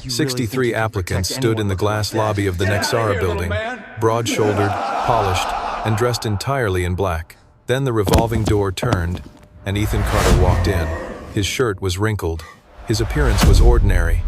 63 applicants stood in the glass lobby of the Nexara building, broad-shouldered, polished, and dressed entirely in black. Then the revolving door turned, and Ethan Carter walked in. His shirt was wrinkled. His appearance was ordinary.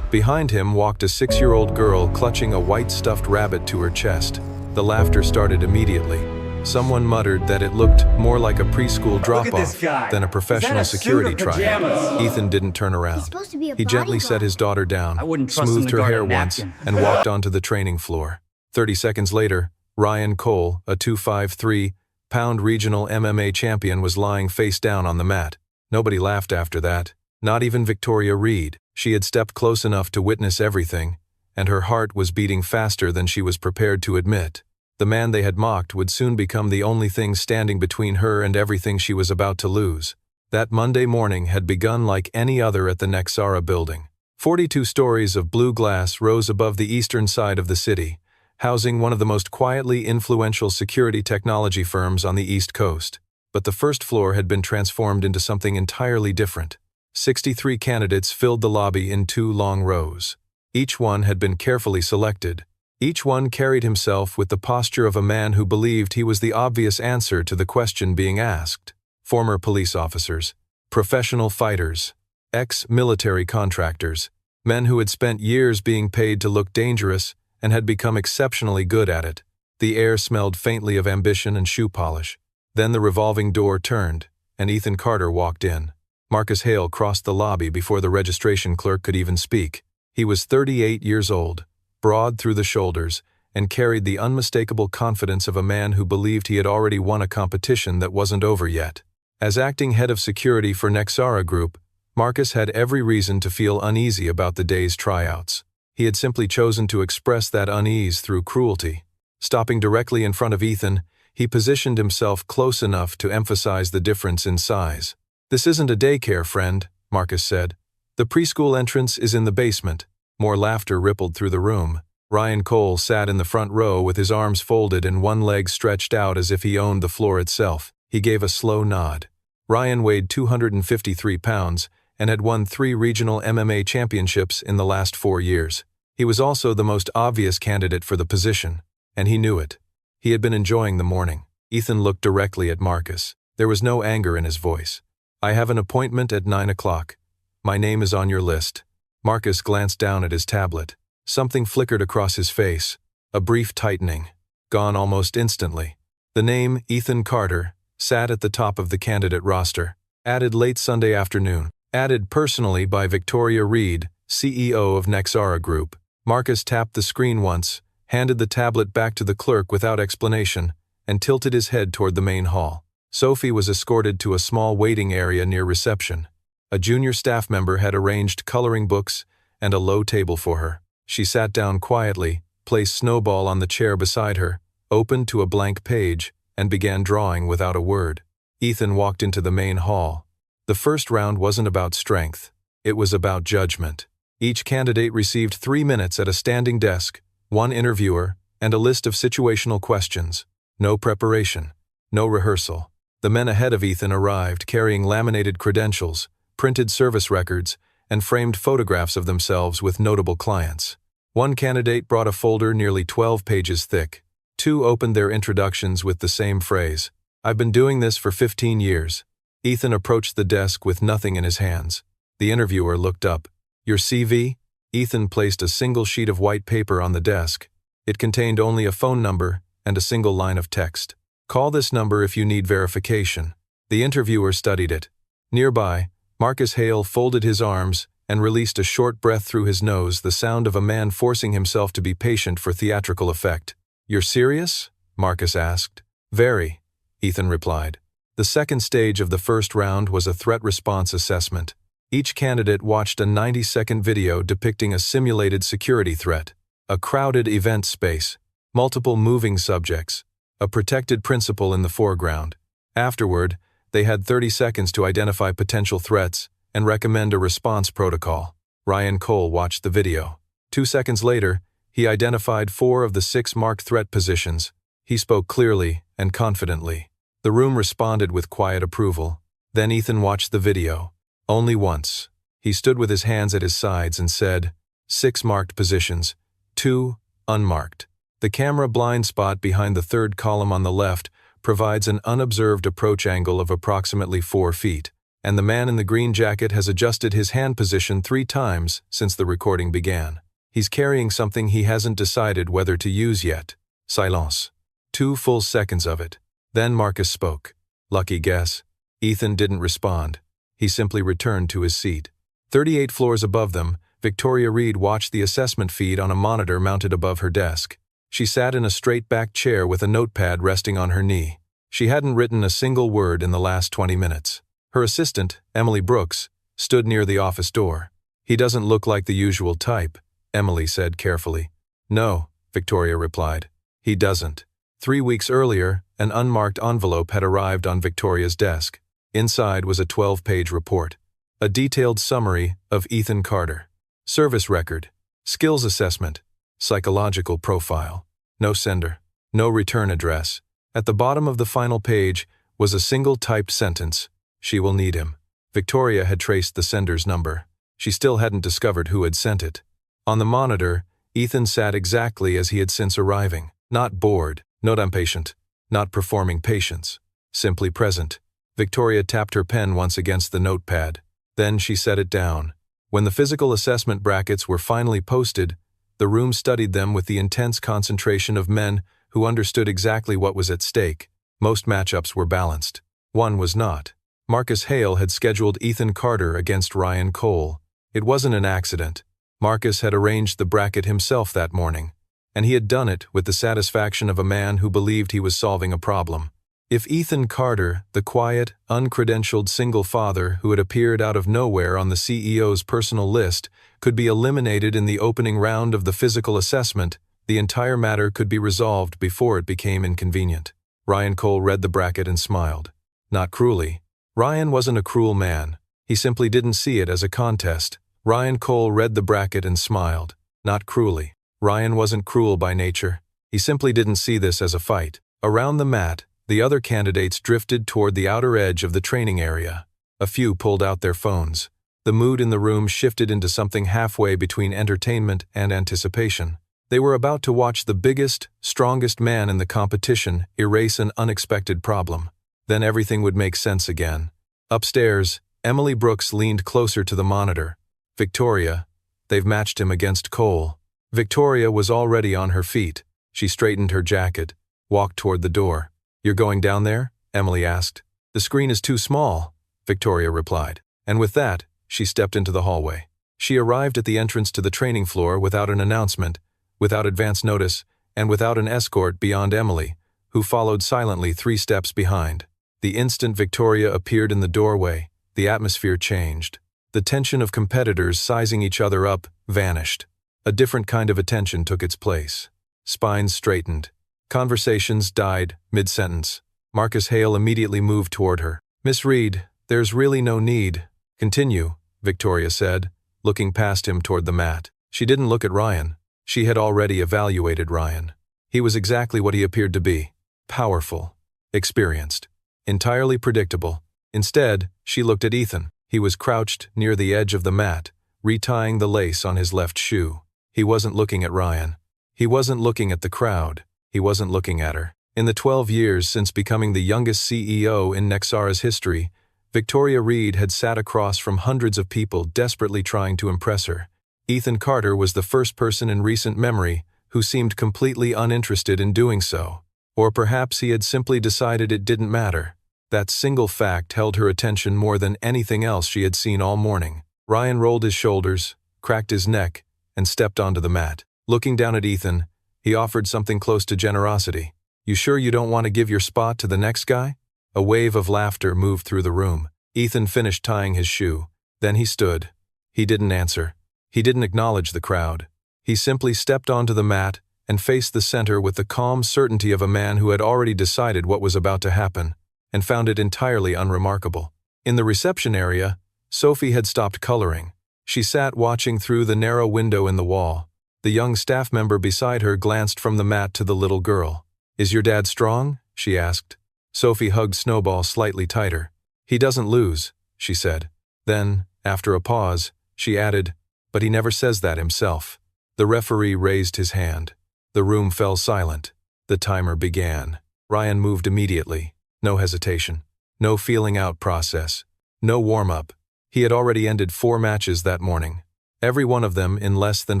Behind him walked a 6-year-old girl clutching a white stuffed rabbit to her chest. The laughter started immediately. Someone muttered that it looked more like a preschool drop-off than a professional security tryout. Ethan didn't turn around. He gently set his daughter down, smoothed her hair once, and walked onto the training floor. 30 seconds later, Ryan Cole, a 253-pound regional MMA champion, was lying face down on the mat. Nobody laughed after that, not even Victoria Reed. She had stepped close enough to witness everything, and her heart was beating faster than she was prepared to admit. The man they had mocked would soon become the only thing standing between her and everything she was about to lose. That Monday morning had begun like any other at the Nexara building. 42 stories of blue glass rose above the eastern side of the city, housing one of the most quietly influential security technology firms on the East Coast. But the first floor had been transformed into something entirely different. 63 candidates filled the lobby in 2 long rows. Each one had been carefully selected. Each one carried himself with the posture of a man who believed he was the obvious answer to the question being asked. Former police officers, professional fighters, ex-military contractors, men who had spent years being paid to look dangerous and had become exceptionally good at it. The air smelled faintly of ambition and shoe polish. Then the revolving door turned, and Ethan Carter walked in. Marcus Hale crossed the lobby before the registration clerk could even speak. He was 38 years old, broad through the shoulders, and carried the unmistakable confidence of a man who believed he had already won a competition that wasn't over yet. As acting head of security for Nexara Group, Marcus had every reason to feel uneasy about the day's tryouts. He had simply chosen to express that unease through cruelty. Stopping directly in front of Ethan, he positioned himself close enough to emphasize the difference in size. "This isn't a daycare, friend," Marcus said. "The preschool entrance is in the basement." More laughter rippled through the room. Ryan Cole sat in the front row with his arms folded and one leg stretched out as if he owned the floor itself. He gave a slow nod. Ryan weighed 253 pounds and had won 3 regional MMA championships in the last 4 years. He was also the most obvious candidate for the position, and he knew it. He had been enjoying the morning. Ethan looked directly at Marcus. There was no anger in his voice. "I have an appointment at 9 o'clock. My name is on your list." Marcus glanced down at his tablet. Something flickered across his face, a brief tightening, gone almost instantly. The name, Ethan Carter, sat at the top of the candidate roster. Added late Sunday afternoon. Added personally by Victoria Reed, CEO of Nexara Group. Marcus tapped the screen once, handed the tablet back to the clerk without explanation, and tilted his head toward the main hall. Sophie was escorted to a small waiting area near reception. A junior staff member had arranged coloring books and a low table for her. She sat down quietly, placed Snowball on the chair beside her, opened to a blank page, and began drawing without a word. Ethan walked into the main hall. The first round wasn't about strength. It was about judgment. Each candidate received 3 minutes at a standing desk, 1 interviewer, and a list of situational questions. No preparation. No rehearsal. The men ahead of Ethan arrived carrying laminated credentials, printed service records, and framed photographs of themselves with notable clients. One candidate brought a folder nearly 12 pages thick. 2 opened their introductions with the same phrase, "I've been doing this for 15 years." Ethan approached the desk with nothing in his hands. The interviewer looked up. "Your CV?" Ethan placed a single sheet of white paper on the desk. It contained only a phone number and a single line of text. "Call this number if you need verification." The interviewer studied it. Nearby, Marcus Hale folded his arms and released a short breath through his nose, the sound of a man forcing himself to be patient for theatrical effect. "You're serious?" Marcus asked. "Very," Ethan replied. The second stage of the first round was a threat response assessment. Each candidate watched a 90-second video depicting a simulated security threat, a crowded event space, multiple moving subjects, a protected principal in the foreground. Afterward, they had 30 seconds to identify potential threats and recommend a response protocol. Ryan Cole watched the video. 2 seconds later, he identified 4 of the 6 marked threat positions. He spoke clearly and confidently. The room responded with quiet approval. Then Ethan watched the video. Only once. He stood with his hands at his sides and said, 6 marked positions, 2 unmarked. The camera blind spot behind the third column on the left provides an unobserved approach angle of approximately 4 feet, and the man in the green jacket has adjusted his hand position 3 times since the recording began. He's carrying something he hasn't decided whether to use yet. Silence. 2 full seconds of it. Then Marcus spoke. Lucky guess. Ethan didn't respond. He simply returned to his seat. 38 floors above them, Victoria Reed watched the assessment feed on a monitor mounted above her desk. She sat in a straight-back chair with a notepad resting on her knee. She hadn't written a single word in the last 20 minutes. Her assistant, Emily Brooks, stood near the office door. "He doesn't look like the usual type," Emily said carefully. "No," Victoria replied. "He doesn't." 3 weeks earlier, an unmarked envelope had arrived on Victoria's desk. Inside was a 12-page report. A detailed summary of Ethan Carter. Service record. Skills assessment. Psychological profile. No sender. No return address. At the bottom of the final page was a single typed sentence. "She will need him." Victoria had traced the sender's number. She still hadn't discovered who had sent it. On the monitor, Ethan sat exactly as he had since arriving. Not bored, not impatient, not performing patience. Simply present. Victoria tapped her pen once against the notepad. Then she set it down. When the physical assessment brackets were finally posted, the room studied them with the intense concentration of men who understood exactly what was at stake. Most matchups were balanced. One was not. Marcus Hale had scheduled Ethan Carter against Ryan Cole. It wasn't an accident. Marcus had arranged the bracket himself that morning, and he had done it with the satisfaction of a man who believed he was solving a problem. If Ethan Carter, the quiet, uncredentialed single father who had appeared out of nowhere on the CEO's personal list, could be eliminated in the opening round of the physical assessment, the entire matter could be resolved before it became inconvenient. Ryan Cole read the bracket and smiled. Not cruelly. Ryan wasn't a cruel man. He simply didn't see it as a contest. Ryan Cole read the bracket and smiled. Not cruelly. Ryan wasn't cruel by nature. He simply didn't see this as a fight. Around the mat, the other candidates drifted toward the outer edge of the training area. A few pulled out their phones. The mood in the room shifted into something halfway between entertainment and anticipation. They were about to watch the biggest, strongest man in the competition erase an unexpected problem. Then everything would make sense again. Upstairs, Emily Brooks leaned closer to the monitor. "Victoria, they've matched him against Cole." Victoria was already on her feet. She straightened her jacket, walked toward the door. "You're going down there?" Emily asked. "The screen is too small," Victoria replied. And with that, she stepped into the hallway. She arrived at the entrance to the training floor without an announcement, without advance notice, and without an escort beyond Emily, who followed silently 3 steps behind. The instant Victoria appeared in the doorway, the atmosphere changed. The tension of competitors sizing each other up vanished. A different kind of attention took its place. Spines straightened. Conversations died mid-sentence. Marcus Hale immediately moved toward her. "Miss Reed, there's really no need." "Continue," Victoria said, looking past him toward the mat. She didn't look at Ryan. She had already evaluated Ryan. He was exactly what he appeared to be. Powerful. Experienced. Entirely predictable. Instead, she looked at Ethan. He was crouched near the edge of the mat, retying the lace on his left shoe. He wasn't looking at Ryan. He wasn't looking at the crowd. He wasn't looking at her. In the 12 years since becoming the youngest CEO in Nexara's history, Victoria Reed had sat across from hundreds of people desperately trying to impress her. Ethan Carter was the first person in recent memory who seemed completely uninterested in doing so. Or perhaps he had simply decided it didn't matter. That single fact held her attention more than anything else she had seen all morning. Ryan rolled his shoulders, cracked his neck, and stepped onto the mat. Looking down at Ethan, he offered something close to generosity. "You sure you don't want to give your spot to the next guy?" A wave of laughter moved through the room. Ethan finished tying his shoe. Then he stood. He didn't answer. He didn't acknowledge the crowd. He simply stepped onto the mat and faced the center with the calm certainty of a man who had already decided what was about to happen, and found it entirely unremarkable. In the reception area, Sophie had stopped coloring. She sat watching through the narrow window in the wall. The young staff member beside her glanced from the mat to the little girl. "Is your dad strong?" she asked. Sophie hugged Snowball slightly tighter. "He doesn't lose," she said. Then, after a pause, she added, but he never says that himself. The referee raised his hand. The room fell silent. The timer began. Ryan moved immediately. No hesitation. No feeling out process. No warm-up. He had already ended 4 matches that morning. Every one of them in less than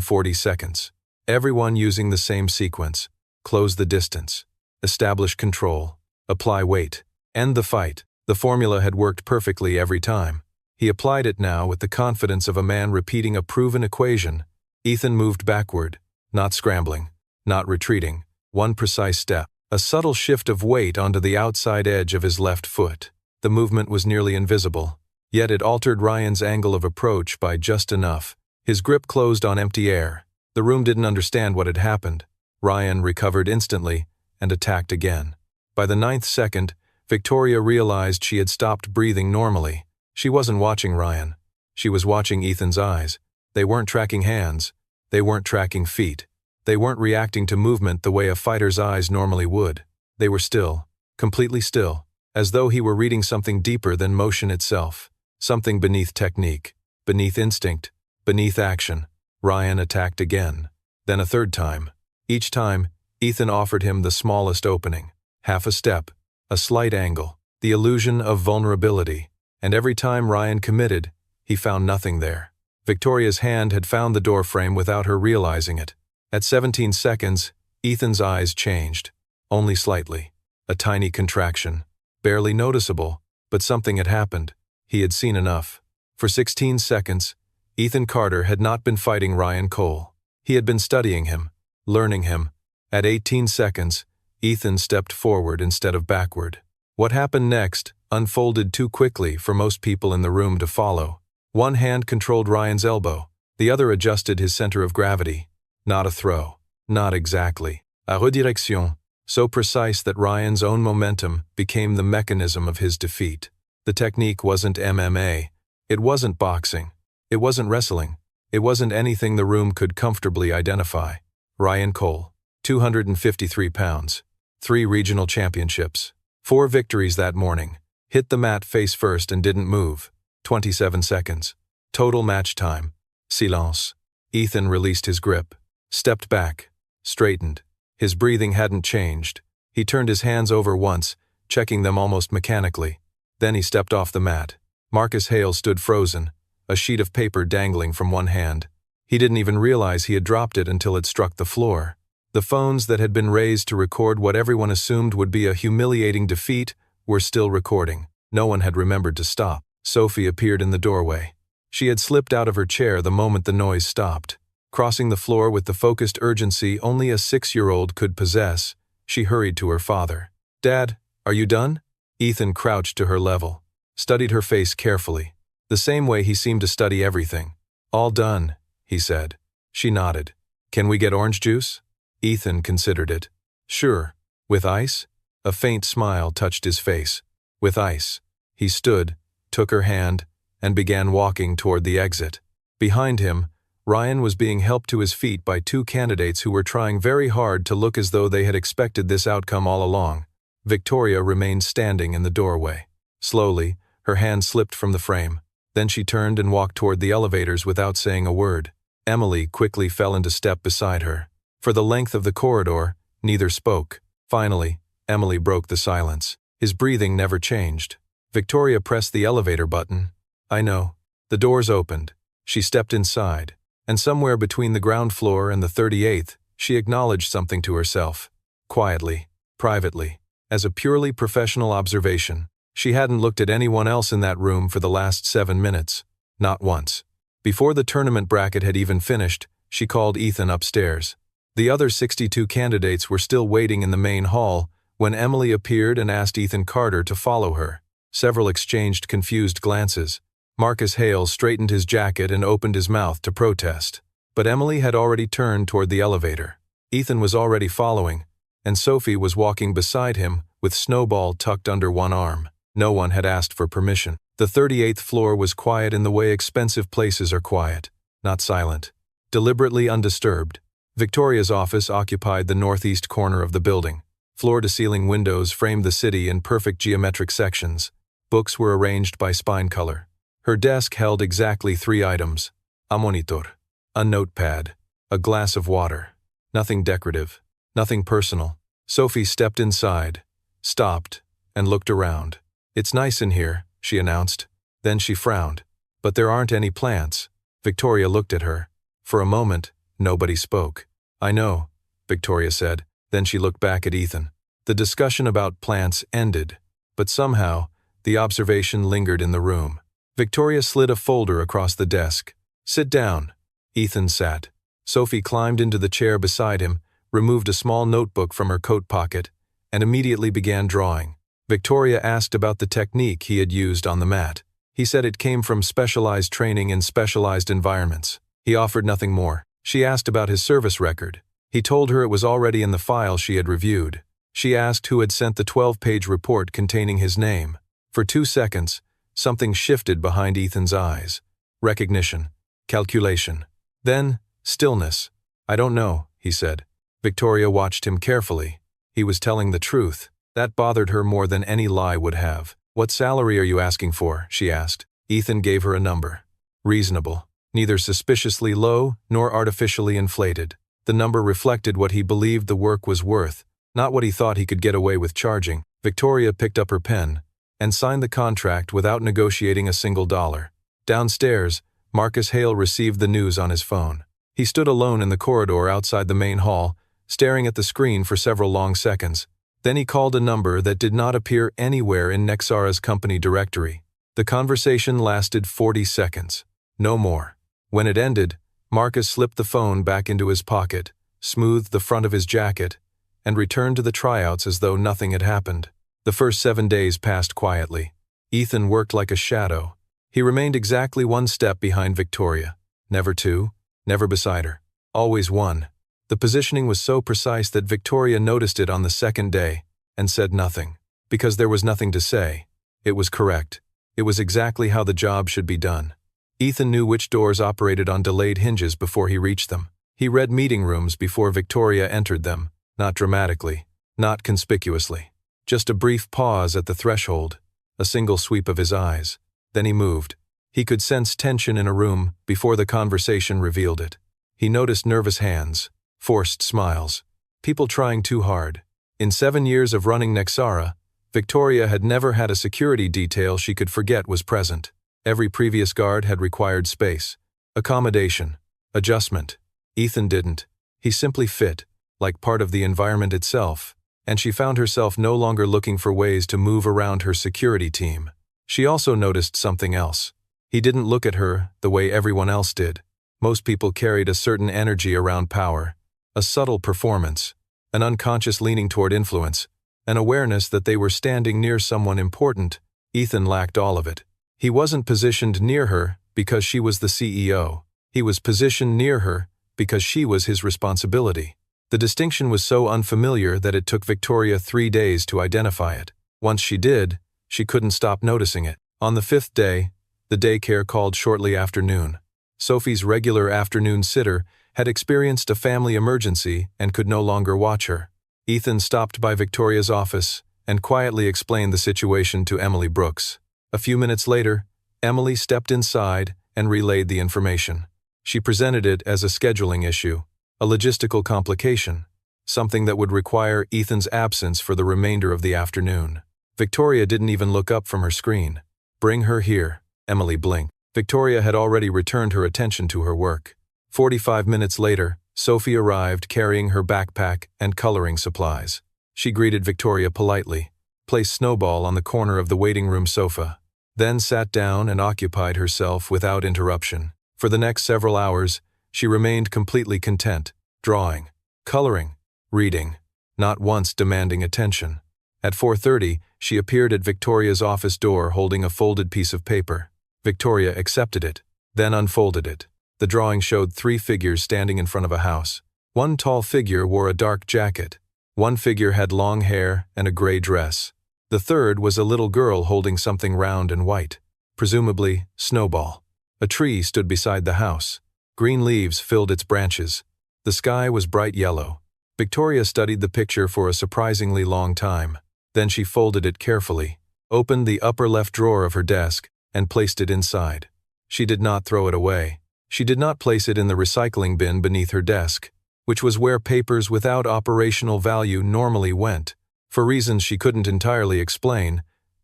40 seconds. Everyone using the same sequence. Close the distance. Establish control. Apply weight. End the fight. The formula had worked perfectly every time. He applied it now with the confidence of a man repeating a proven equation. Ethan moved backward, not scrambling, not retreating. One precise step. A subtle shift of weight onto the outside edge of his left foot. The movement was nearly invisible, yet it altered Ryan's angle of approach by just enough. His grip closed on empty air. The room didn't understand what had happened. Ryan recovered instantly and attacked again. By the 9th second, Victoria realized she had stopped breathing normally. She wasn't watching Ryan. She was watching Ethan's eyes. They weren't tracking hands. They weren't tracking feet. They weren't reacting to movement the way a fighter's eyes normally would. They were still, completely still, as though he were reading something deeper than motion itself. Something beneath technique, beneath instinct, beneath action. Ryan attacked again. Then a third time. Each time, Ethan offered him the smallest opening. Half a step, a slight angle, the illusion of vulnerability. And every time Ryan committed, he found nothing there. Victoria's hand had found the doorframe without her realizing it. At 17 seconds, Ethan's eyes changed. Only slightly. A tiny contraction. Barely noticeable, but something had happened. He had seen enough. For 16 seconds, Ethan Carter had not been fighting Ryan Cole. He had been studying him, learning him. At 18 seconds, Ethan stepped forward instead of backward. What happened next unfolded too quickly for most people in the room to follow. One hand controlled Ryan's elbow. The other adjusted his center of gravity. Not a throw. Not exactly. A redirection, so precise that Ryan's own momentum became the mechanism of his defeat. The technique wasn't MMA. It wasn't boxing. It wasn't wrestling. It wasn't anything the room could comfortably identify. Ryan Cole, 253 pounds. 3 regional championships. 4 victories that morning. Hit the mat face first and didn't move. 27 seconds. Total match time. Silence. Ethan released his grip. Stepped back. Straightened. His breathing hadn't changed. He turned his hands over once, checking them almost mechanically. Then he stepped off the mat. Marcus Hale stood frozen, a sheet of paper dangling from one hand. He didn't even realize he had dropped it until it struck the floor. The phones that had been raised to record what everyone assumed would be a humiliating defeat were still recording. No one had remembered to stop. Sophie appeared in the doorway. She had slipped out of her chair the moment the noise stopped. Crossing the floor with the focused urgency only a 6-year-old could possess, she hurried to her father. "Dad, are you done?" Ethan crouched to her level, studied her face carefully, the same way he seemed to study everything. "All done," he said. She nodded. "Can we get orange juice?" Ethan considered it. "Sure. With ice?" A faint smile touched his face. "With ice." He stood, took her hand, and began walking toward the exit. Behind him, Ryan was being helped to his feet by 2 candidates who were trying very hard to look as though they had expected this outcome all along. Victoria remained standing in the doorway. Slowly, her hand slipped from the frame. Then she turned and walked toward the elevators without saying a word. Emily quickly fell into step beside her. For the length of the corridor, neither spoke. Finally, Emily broke the silence. His breathing never changed. Victoria pressed the elevator button. "I know." The doors opened. She stepped inside. And somewhere between the ground floor and the 38th, she acknowledged something to herself. Quietly, privately, as a purely professional observation. She hadn't looked at anyone else in that room for the last 7 minutes. Not once. Before the tournament bracket had even finished, she called Ethan upstairs. The other 62 candidates were still waiting in the main hall when Emily appeared and asked Ethan Carter to follow her. Several exchanged confused glances. Marcus Hale straightened his jacket and opened his mouth to protest. But Emily had already turned toward the elevator. Ethan was already following, and Sophie was walking beside him with Snowball tucked under one arm. No one had asked for permission. The 38th floor was quiet in the way expensive places are quiet, not silent. Deliberately undisturbed. Victoria's office occupied the northeast corner of the building. Floor-to-ceiling windows framed the city in perfect geometric sections. Books were arranged by spine color. Her desk held exactly 3 items. A monitor, A notepad. A glass of water. Nothing decorative. Nothing personal. Sophie stepped inside, stopped, and looked around. "It's nice in here," she announced. Then she frowned. "But there aren't any plants." Victoria looked at her. For a moment, nobody spoke. "I know," Victoria said. Then she looked back at Ethan. The discussion about plants ended, but somehow, the observation lingered in the room. Victoria slid a folder across the desk. "Sit down." Ethan sat. Sophie climbed into the chair beside him, removed a small notebook from her coat pocket, and immediately began drawing. Victoria asked about the technique he had used on the mat. He said it came from specialized training in specialized environments. He offered nothing more. She asked about his service record. He told her it was already in the file she had reviewed. She asked who had sent the 12-page report containing his name. For 2 seconds, something shifted behind Ethan's eyes. Recognition. Calculation. Then, stillness. "I don't know," he said. Victoria watched him carefully. He was telling the truth. That bothered her more than any lie would have. "What salary are you asking for?" she asked. Ethan gave her a number. Reasonable. Neither suspiciously low nor artificially inflated. The number reflected what he believed the work was worth, not what he thought he could get away with charging. Victoria picked up her pen and signed the contract without negotiating a single dollar. Downstairs, Marcus Hale received the news on his phone. He stood alone in the corridor outside the main hall, staring at the screen for several long seconds. Then he called a number that did not appear anywhere in Nexara's company directory. The conversation lasted 40 seconds. No more. When it ended, Marcus slipped the phone back into his pocket, smoothed the front of his jacket, and returned to the tryouts as though nothing had happened. The first 7 days passed quietly. Ethan worked like a shadow. He remained exactly 1 step behind Victoria. Never 2, never beside her. Always 1. The positioning was so precise that Victoria noticed it on the 2nd day and said nothing. Because there was nothing to say. It was correct. It was exactly how the job should be done. Ethan knew which doors operated on delayed hinges before he reached them. He read meeting rooms before Victoria entered them, not dramatically, not conspicuously. Just a brief pause at the threshold, a single sweep of his eyes. Then he moved. He could sense tension in a room before the conversation revealed it. He noticed nervous hands, forced smiles, people trying too hard. In 7 years of running Nexara, Victoria had never had a security detail she could forget was present. Every previous guard had required space, accommodation, adjustment. Ethan didn't. He simply fit, like part of the environment itself, and she found herself no longer looking for ways to move around her security team. She also noticed something else. He didn't look at her the way everyone else did. Most people carried a certain energy around power, a subtle performance, an unconscious leaning toward influence, an awareness that they were standing near someone important. Ethan lacked all of it. He wasn't positioned near her because she was the CEO. He was positioned near her because she was his responsibility. The distinction was so unfamiliar that it took Victoria 3 days to identify it. Once she did, she couldn't stop noticing it. On the 5th day, the daycare called shortly after noon. Sophie's regular afternoon sitter had experienced a family emergency and could no longer watch her. Ethan stopped by Victoria's office and quietly explained the situation to Emily Brooks. A few minutes later, Emily stepped inside and relayed the information. She presented it as a scheduling issue, a logistical complication, something that would require Ethan's absence for the remainder of the afternoon. Victoria didn't even look up from her screen. "Bring her here," Emily blinked. Victoria had already returned her attention to her work. 45 minutes later, Sophie arrived carrying her backpack and coloring supplies. She greeted Victoria politely, placed Snowball on the corner of the waiting room sofa, then sat down and occupied herself without interruption. For the next several hours, she remained completely content, drawing, coloring, reading, not once demanding attention. At 4:30, she appeared at Victoria's office door holding a folded piece of paper. Victoria accepted it, then unfolded it. The drawing showed 3 figures standing in front of a house. One tall figure wore a dark jacket. One figure had long hair and a gray dress. The third was a little girl holding something round and white, presumably Snowball. A tree stood beside the house. Green leaves filled its branches. The sky was bright yellow. Victoria studied the picture for a surprisingly long time. Then she folded it carefully, opened the upper left drawer of her desk, and placed it inside. She did not throw it away. She did not place it in the recycling bin beneath her desk, which was where papers without operational value normally went. For reasons she couldn't entirely explain,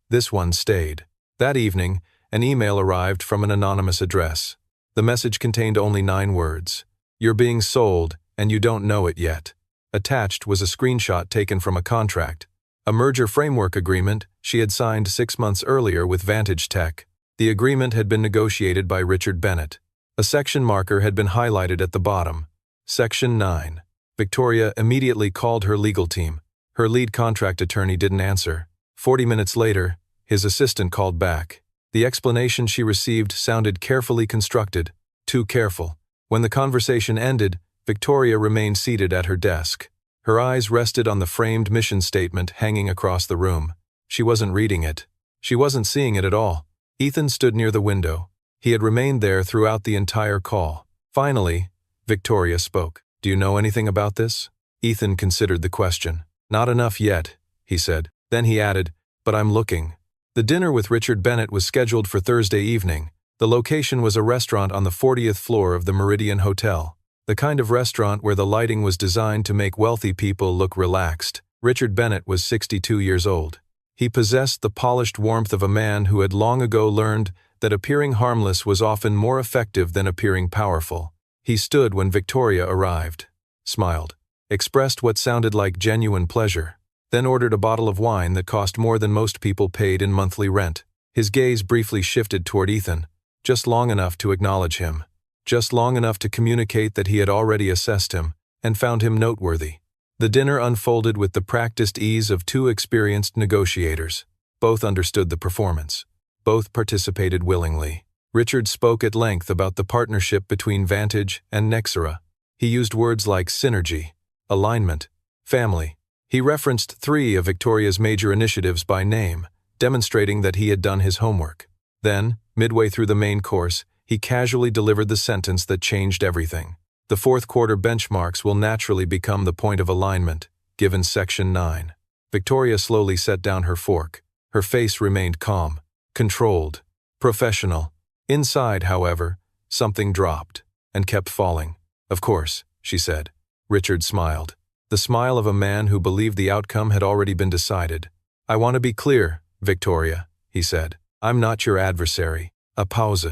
this one stayed. That evening, an email arrived from an anonymous address. The message contained only 9 words. "You're being sold, and you don't know it yet." Attached was a screenshot taken from a contract, a merger framework agreement she had signed 6 months earlier with Vantage Tech. The agreement had been negotiated by Richard Bennett. A section marker had been highlighted at the bottom. Section 9. Victoria immediately called her legal team. Her lead contract attorney didn't answer. 40 minutes later, his assistant called back. The explanation she received sounded carefully constructed, too careful. When the conversation ended, Victoria remained seated at her desk. Her eyes rested on the framed mission statement hanging across the room. She wasn't reading it. She wasn't seeing it at all. Ethan stood near the window. He had remained there throughout the entire call. Finally, Victoria spoke. "Do you know anything about this?" Ethan considered the question. "Not enough yet," he said. Then he added, "But I'm looking." The dinner with Richard Bennett was scheduled for Thursday evening. The location was a restaurant on the 40th floor of the Meridian Hotel. The kind of restaurant where the lighting was designed to make wealthy people look relaxed. Richard Bennett was 62 years old. He possessed the polished warmth of a man who had long ago learned that appearing harmless was often more effective than appearing powerful. He stood when Victoria arrived, smiled, expressed what sounded like genuine pleasure, then ordered a bottle of wine that cost more than most people paid in monthly rent. His gaze briefly shifted toward Ethan, just long enough to acknowledge him, just long enough to communicate that he had already assessed him and found him noteworthy. The dinner unfolded with the practiced ease of 2 experienced negotiators. Both understood the performance. Both participated willingly. Richard spoke at length about the partnership between Vantage and Nexera. He used words like synergy, alignment, family. He referenced 3 of Victoria's major initiatives by name, demonstrating that he had done his homework. Then, midway through the main course, he casually delivered the sentence that changed everything. The 4th quarter benchmarks will naturally become the point of alignment, given Section 9. Victoria slowly set down her fork. Her face remained calm, controlled, professional. Inside, however, something dropped and kept falling. "Of course," she said. Richard smiled. The smile of a man who believed the outcome had already been decided. "I want to be clear, Victoria," he said. "I'm not your adversary. A pause.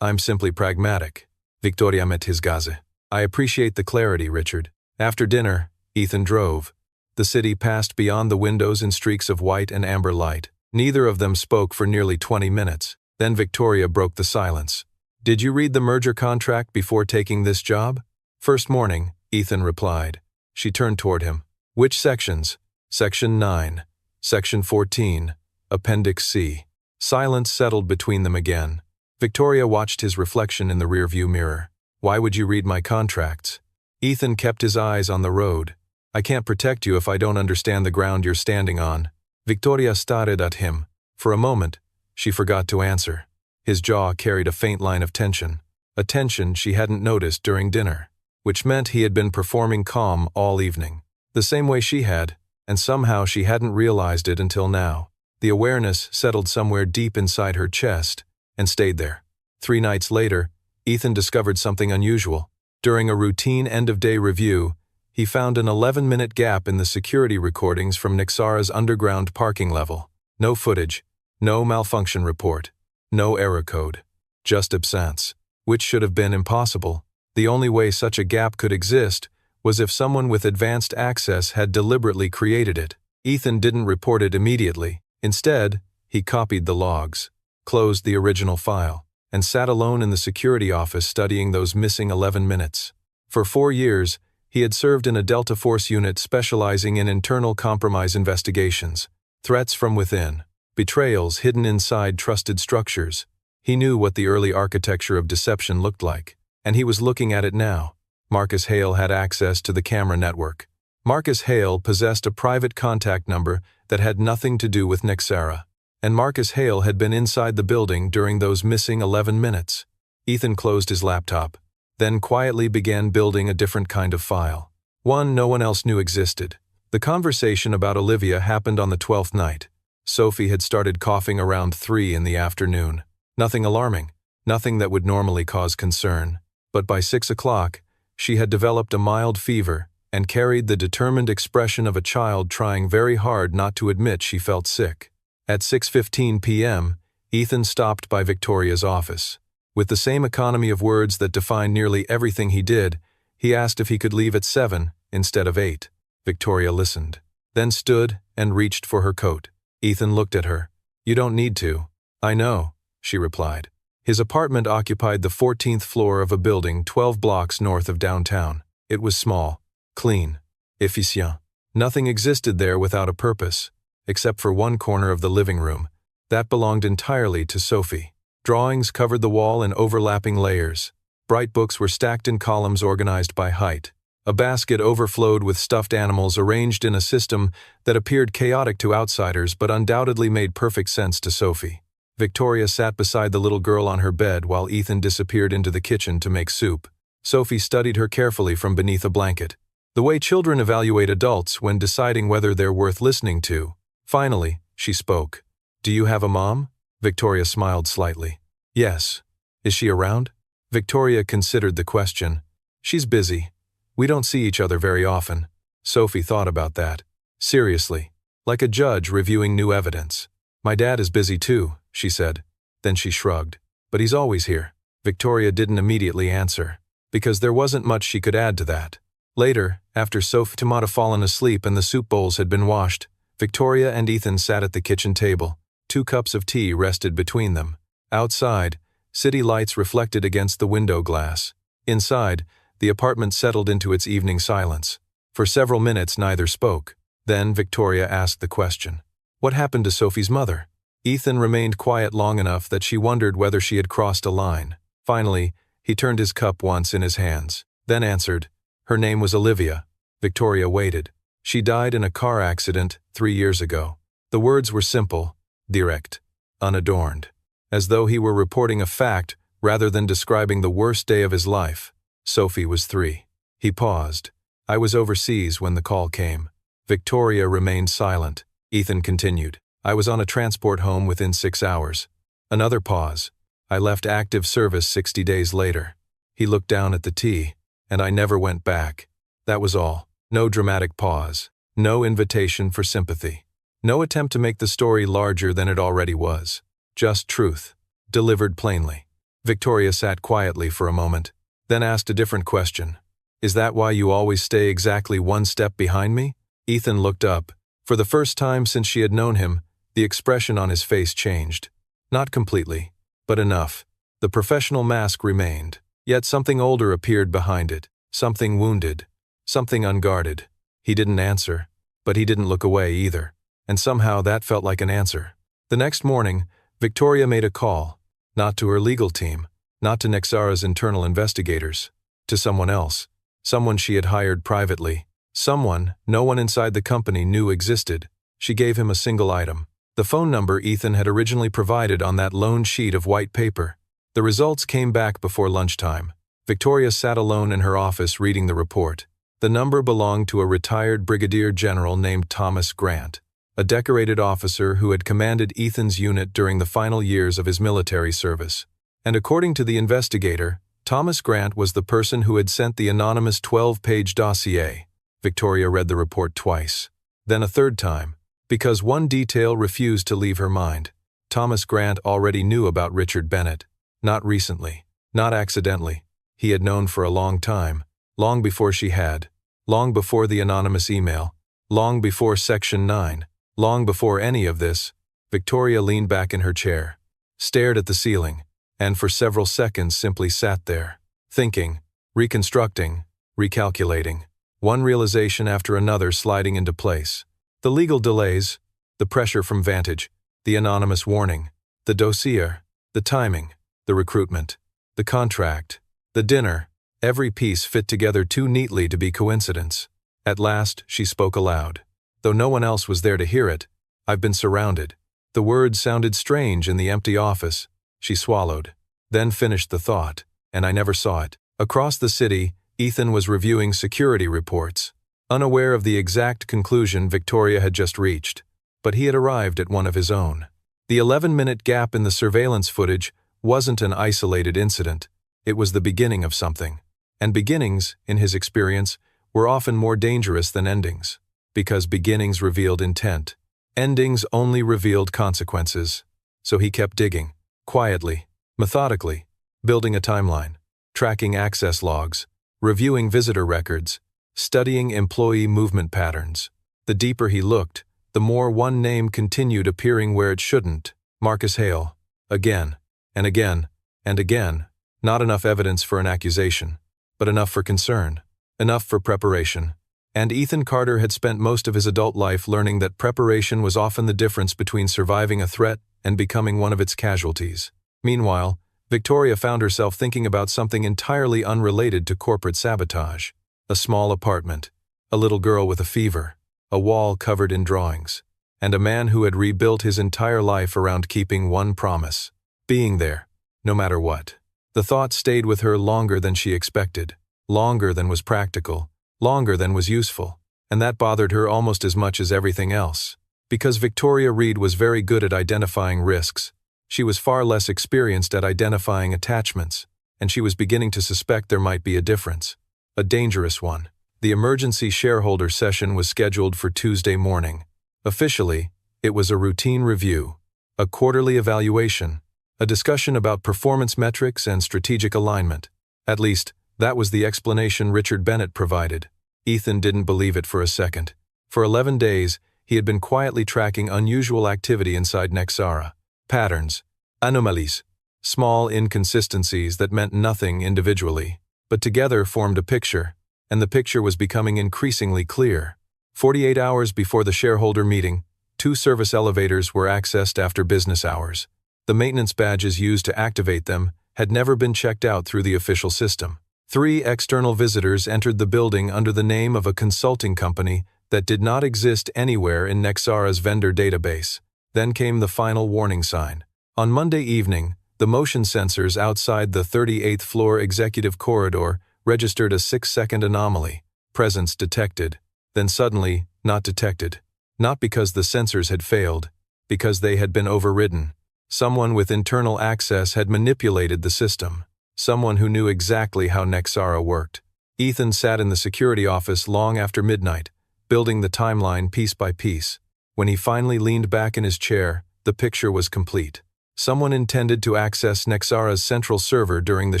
I'm simply pragmatic." Victoria met his gaze. "I appreciate the clarity, Richard." After dinner, Ethan drove. The city passed beyond the windows in streaks of white and amber light. Neither of them spoke for nearly 20 minutes. Then Victoria broke the silence. "Did you read the merger contract before taking this job?" "First morning," Ethan replied. She turned toward him. "Which sections?" "Section 9, Section 14, Appendix C." Silence settled between them again. Victoria watched his reflection in the rearview mirror. "Why would you read my contracts?" Ethan kept his eyes on the road. "I can't protect you if I don't understand the ground you're standing on." Victoria stared at him. For a moment, she forgot to answer. His jaw carried a faint line of tension, a tension she hadn't noticed during dinner, which meant he had been performing calm all evening, the same way she had, and somehow she hadn't realized it until now. The awareness settled somewhere deep inside her chest and stayed there. 3 nights later, Ethan discovered something unusual. During a routine end-of-day review, he found an 11-minute gap in the security recordings from Nexera's underground parking level. No footage, no malfunction report, no error code, just absence, which should have been impossible. The only way such a gap could exist was if someone with advanced access had deliberately created it. Ethan didn't report it immediately. Instead, he copied the logs, closed the original file, and sat alone in the security office studying those missing 11 minutes. For 4 years, he had served in a Delta Force unit specializing in internal compromise investigations, threats from within, betrayals hidden inside trusted structures. He knew what the early architecture of deception looked like, and he was looking at it now. Marcus Hale had access to the camera network. Marcus Hale possessed a private contact number that had nothing to do with Nexera, and Marcus Hale had been inside the building during those missing 11 minutes. Ethan closed his laptop, then quietly began building a different kind of file. One no one else knew existed. The conversation about Olivia happened on the 12th night. Sophie had started coughing around 3 in the afternoon. Nothing alarming, nothing that would normally cause concern. But by 6 o'clock, she had developed a mild fever and carried the determined expression of a child trying very hard not to admit she felt sick. At 6:15 p.m., Ethan stopped by Victoria's office. With the same economy of words that defined nearly everything he did, he asked if he could leave at 7 instead of 8. Victoria listened, then stood and reached for her coat. Ethan looked at her. "You don't need to." "I know," she replied. His apartment occupied the 14th floor of a building 12 blocks north of downtown. It was small, clean, efficient. Nothing existed there without a purpose, except for one corner of the living room. That belonged entirely to Sophie. Drawings covered the wall in overlapping layers. Bright books were stacked in columns organized by height. A basket overflowed with stuffed animals arranged in a system that appeared chaotic to outsiders but undoubtedly made perfect sense to Sophie. Victoria sat beside the little girl on her bed while Ethan disappeared into the kitchen to make soup. Sophie studied her carefully from beneath a blanket. The way children evaluate adults when deciding whether they're worth listening to. Finally, she spoke. "Do you have a mom?" Victoria smiled slightly. "Yes. Is she around?" Victoria considered the question. "She's busy. We don't see each other very often." Sophie thought about that. Seriously, like a judge reviewing new evidence. "My dad is busy too," she said. Then she shrugged. "But he's always here." Victoria didn't immediately answer, because there wasn't much she could add to that. Later, after Sophie had fallen asleep and the soup bowls had been washed, Victoria and Ethan sat at the kitchen table. 2 cups of tea rested between them. Outside, city lights reflected against the window glass. Inside, the apartment settled into its evening silence. For several minutes neither spoke. Then Victoria asked the question. What happened to Sophie's mother? Ethan remained quiet long enough that she wondered whether she had crossed a line. Finally, he turned his cup once in his hands, then answered, "Her name was Olivia." Victoria waited. "She died in a car accident 3 years ago." The words were simple, direct, unadorned, as though he were reporting a fact rather than describing the worst day of his life. Sophie was 3. He paused. "I was overseas when the call came." Victoria remained silent. Ethan continued. "I was on a transport home within 6 hours. Another pause. I left active service 60 days later." He looked down at the tea, "And I never went back." That was all. No dramatic pause. No invitation for sympathy. No attempt to make the story larger than it already was. Just truth, delivered plainly. Victoria sat quietly for a moment, then asked a different question. "Is that why you always stay exactly 1 step behind me?" Ethan looked up. For the first time since she had known him, the expression on his face changed. Not completely, but enough. The professional mask remained, yet something older appeared behind it, something wounded, something unguarded. He didn't answer, but he didn't look away either, and somehow that felt like an answer. The next morning, Victoria made a call, not to her legal team, not to Nexara's internal investigators, to someone else, someone she had hired privately, someone no one inside the company knew existed. She gave him a single item, the phone number Ethan had originally provided on that lone sheet of white paper. The results came back before lunchtime. Victoria sat alone in her office reading the report. The number belonged to a retired brigadier general named Thomas Grant, a decorated officer who had commanded Ethan's unit during the final years of his military service. And according to the investigator, Thomas Grant was the person who had sent the anonymous 12-page dossier. Victoria read the report twice, then a third time, because one detail refused to leave her mind. Thomas Grant already knew about Richard Bennett. Not recently, not accidentally. He had known for a long time, long before she had, long before the anonymous email, long before Section 9, long before any of this. Victoria leaned back in her chair, stared at the ceiling, and for several seconds simply sat there, thinking, reconstructing, recalculating, one realization after another sliding into place. The legal delays, the pressure from Vantage, the anonymous warning, the dossier, the timing, the recruitment, the contract, the dinner, every piece fit together too neatly to be coincidence. At last, she spoke aloud. Though no one else was there to hear it, "I've been surrounded." The words sounded strange in the empty office. She swallowed, then finished the thought, "And I never saw it." Across the city, Ethan was reviewing security reports, unaware of the exact conclusion Victoria had just reached, but he had arrived at one of his own. The 11-minute gap in the surveillance footage wasn't an isolated incident. It was the beginning of something. And beginnings, in his experience, were often more dangerous than endings. Because beginnings revealed intent. Endings only revealed consequences. So he kept digging, quietly, methodically, building a timeline, tracking access logs, reviewing visitor records, studying employee movement patterns. The deeper he looked, the more one name continued appearing where it shouldn't. Marcus Hale. Again, and again, and again. Not enough evidence for an accusation, but enough for concern, enough for preparation. And Ethan Carter had spent most of his adult life learning that preparation was often the difference between surviving a threat and becoming one of its casualties. Meanwhile, Victoria found herself thinking about something entirely unrelated to corporate sabotage. A small apartment, a little girl with a fever, a wall covered in drawings, and a man who had rebuilt his entire life around keeping one promise: being there, no matter what. The thought stayed with her longer than she expected, longer than was practical, longer than was useful, and that bothered her almost as much as everything else. Because Victoria Reed was very good at identifying risks, she was far less experienced at identifying attachments, and she was beginning to suspect there might be a difference. A dangerous one. The emergency shareholder session was scheduled for Tuesday morning. Officially, it was a routine review, a quarterly evaluation, a discussion about performance metrics and strategic alignment. At least, that was the explanation Richard Bennett provided. Ethan didn't believe it for a second. For 11 days, he had been quietly tracking unusual activity inside Nexara. Patterns, anomalies, small inconsistencies that meant nothing individually, but together formed a picture, and the picture was becoming increasingly clear. 48 hours before the shareholder meeting, 2 service elevators were accessed after business hours. The maintenance badges used to activate them had never been checked out through the official system. 3 external visitors entered the building under the name of a consulting company that did not exist anywhere in Nexara's vendor database. Then came the final warning sign. On Monday evening, the motion sensors outside the 38th floor executive corridor registered a 6-second anomaly. Presence detected, then suddenly not detected. Not because the sensors had failed, because they had been overridden. Someone with internal access had manipulated the system. Someone who knew exactly how Nexara worked. Ethan sat in the security office long after midnight, building the timeline piece by piece. When he finally leaned back in his chair, the picture was complete. Someone intended to access Nexara's central server during the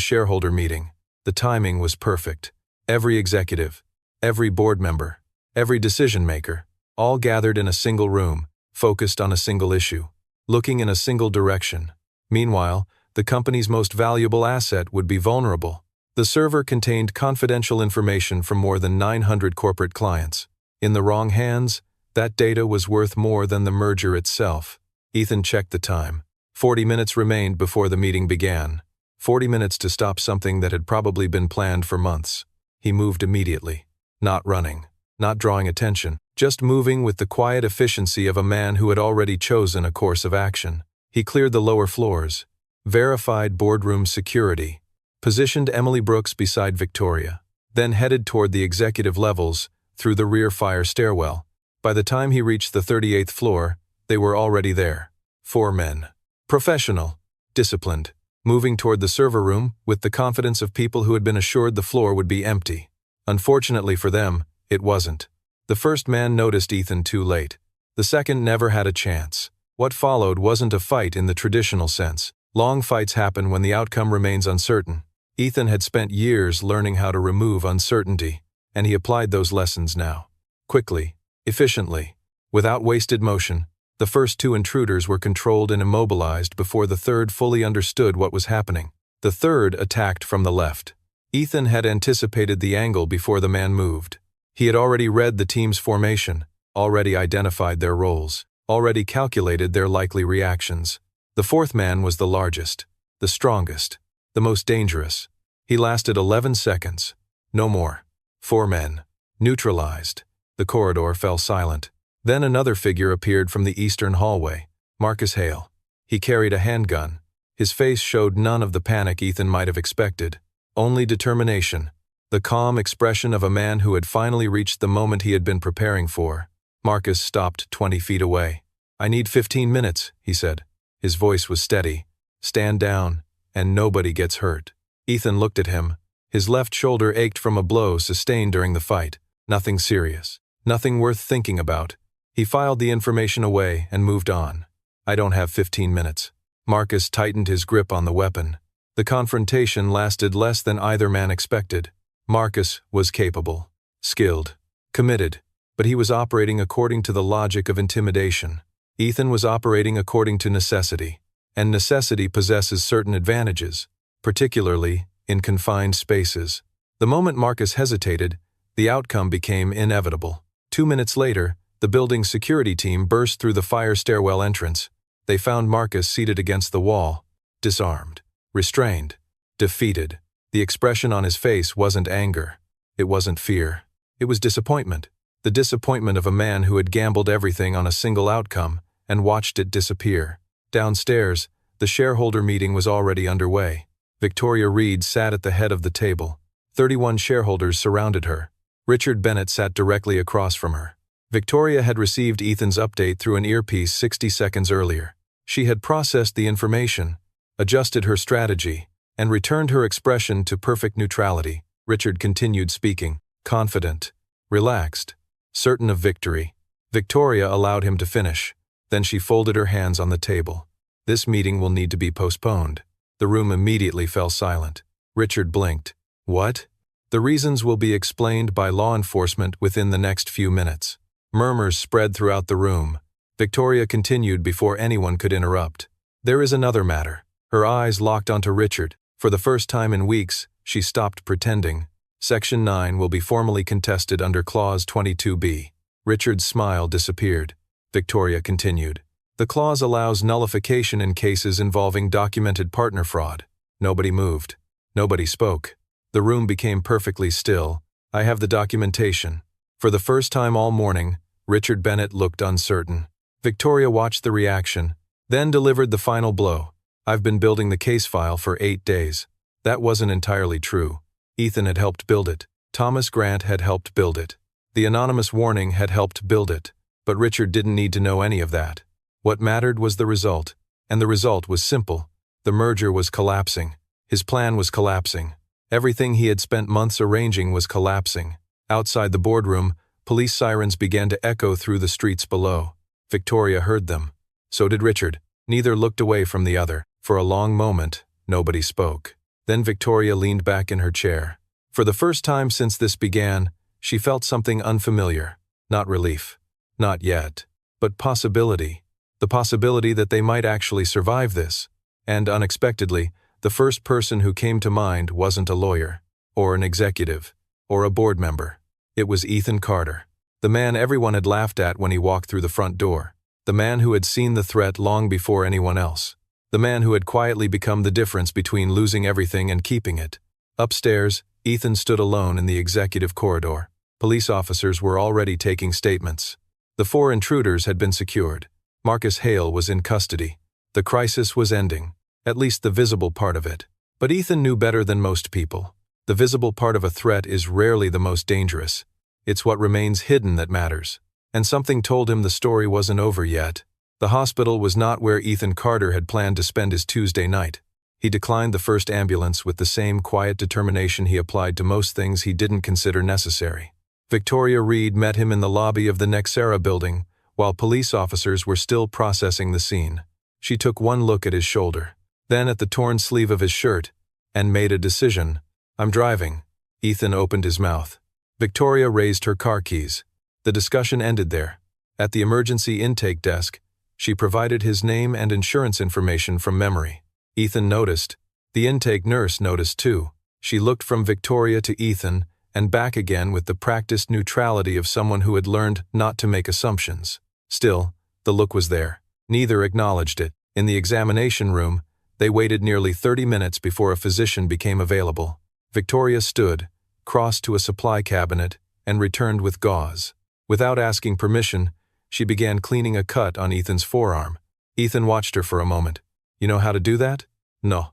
shareholder meeting. The timing was perfect. Every executive, every board member, every decision maker, all gathered in a single room, focused on a single issue, looking in a single direction. Meanwhile, the company's most valuable asset would be vulnerable. The server contained confidential information from more than 900 corporate clients. In the wrong hands, that data was worth more than the merger itself. Ethan checked the time. 40 minutes remained before the meeting began. 40 minutes to stop something that had probably been planned for months. He moved immediately. Not running, not drawing attention, just moving with the quiet efficiency of a man who had already chosen a course of action. He cleared the lower floors, verified boardroom security, positioned Emily Brooks beside Victoria, then headed toward the executive levels through the rear fire stairwell. By the time he reached the 38th floor, they were already there. 4 men. Professional, disciplined, moving toward the server room with the confidence of people who had been assured the floor would be empty. Unfortunately for them, it wasn't. The first man noticed Ethan too late. The second never had a chance. What followed wasn't a fight in the traditional sense. Long fights happen when the outcome remains uncertain. Ethan had spent years learning how to remove uncertainty, and he applied those lessons now. Quickly, efficiently, without wasted motion, the first 2 intruders were controlled and immobilized before the third fully understood what was happening. The third attacked from the left. Ethan had anticipated the angle before the man moved. He had already read the team's formation, already identified their roles, already calculated their likely reactions. The fourth man was the largest, the strongest, the most dangerous. He lasted 11 seconds. No more. 4 men. Neutralized. The corridor fell silent. Then another figure appeared from the eastern hallway. Marcus Hale. He carried a handgun. His face showed none of the panic Ethan might have expected. Only determination. The calm expression of a man who had finally reached the moment he had been preparing for. Marcus stopped 20 feet away. "I need 15 minutes, he said. His voice was steady. "Stand down, and nobody gets hurt." Ethan looked at him. His left shoulder ached from a blow sustained during the fight. Nothing serious. Nothing worth thinking about. He filed the information away and moved on. I don't have 15 minutes. Marcus tightened his grip on the weapon. The confrontation lasted less than either man expected. Marcus was capable, skilled, committed, but he was operating according to the logic of intimidation. Ethan was operating according to necessity, and necessity possesses certain advantages, particularly in confined spaces. The moment Marcus hesitated, the outcome became inevitable. 2 minutes later, the building's security team burst through the fire stairwell entrance. They found Marcus seated against the wall, disarmed, restrained, defeated. The expression on his face wasn't anger. It wasn't fear. It was disappointment. The disappointment of a man who had gambled everything on a single outcome and watched it disappear. Downstairs, the shareholder meeting was already underway. Victoria Reed sat at the head of the table. 31 shareholders surrounded her. Richard Bennett sat directly across from her. Victoria had received Ethan's update through an earpiece 60 seconds earlier. She had processed the information, adjusted her strategy, and returned her expression to perfect neutrality. Richard continued speaking, confident, relaxed, certain of victory. Victoria allowed him to finish. Then she folded her hands on the table. This meeting will need to be postponed. The room immediately fell silent. Richard blinked. What? The reasons will be explained by law enforcement within the next few minutes. Murmurs spread throughout the room. Victoria continued before anyone could interrupt. There is another matter. Her eyes locked onto Richard. For the first time in weeks, she stopped pretending. Section 9 will be formally contested under Clause 22B. Richard's smile disappeared. Victoria continued. The clause allows nullification in cases involving documented partner fraud. Nobody moved. Nobody spoke. The room became perfectly still. I have the documentation. For the first time all morning, Richard Bennett looked uncertain. Victoria watched the reaction, then delivered the final blow. I've been building the case file for 8 days. That wasn't entirely true. Ethan had helped build it. Thomas Grant had helped build it. The anonymous warning had helped build it. But Richard didn't need to know any of that. What mattered was the result, and the result was simple. The merger was collapsing. His plan was collapsing. Everything he had spent months arranging was collapsing. Outside the boardroom, police sirens began to echo through the streets below. Victoria heard them. So did Richard. Neither looked away from the other. For a long moment, nobody spoke. Then Victoria leaned back in her chair. For the first time since this began, she felt something unfamiliar. Not relief. Not yet. But possibility. The possibility that they might actually survive this. And unexpectedly, the first person who came to mind wasn't a lawyer, or an executive, or a board member. It was Ethan Carter. The man everyone had laughed at when he walked through the front door. The man who had seen the threat long before anyone else. The man who had quietly become the difference between losing everything and keeping it. Upstairs, Ethan stood alone in the executive corridor. Police officers were already taking statements. The 4 intruders had been secured. Marcus Hale was in custody. The crisis was ending, at least the visible part of it. But Ethan knew better than most people. The visible part of a threat is rarely the most dangerous. It's what remains hidden that matters. And something told him the story wasn't over yet. The hospital was not where Ethan Carter had planned to spend his Tuesday night. He declined the first ambulance with the same quiet determination he applied to most things he didn't consider necessary. Victoria Reed met him in the lobby of the Nexera building, while police officers were still processing the scene. She took one look at his shoulder, then at the torn sleeve of his shirt, and made a decision. I'm driving. Ethan opened his mouth. Victoria raised her car keys. The discussion ended there. At the emergency intake desk, she provided his name and insurance information from memory. Ethan noticed. The intake nurse noticed too. She looked from Victoria to Ethan and back again with the practiced neutrality of someone who had learned not to make assumptions. Still, the look was there. Neither acknowledged it. In the examination room, they waited nearly 30 minutes before a physician became available. Victoria stood, crossed to a supply cabinet, and returned with gauze. Without asking permission, she began cleaning a cut on Ethan's forearm. Ethan watched her for a moment. You know how to do that? No.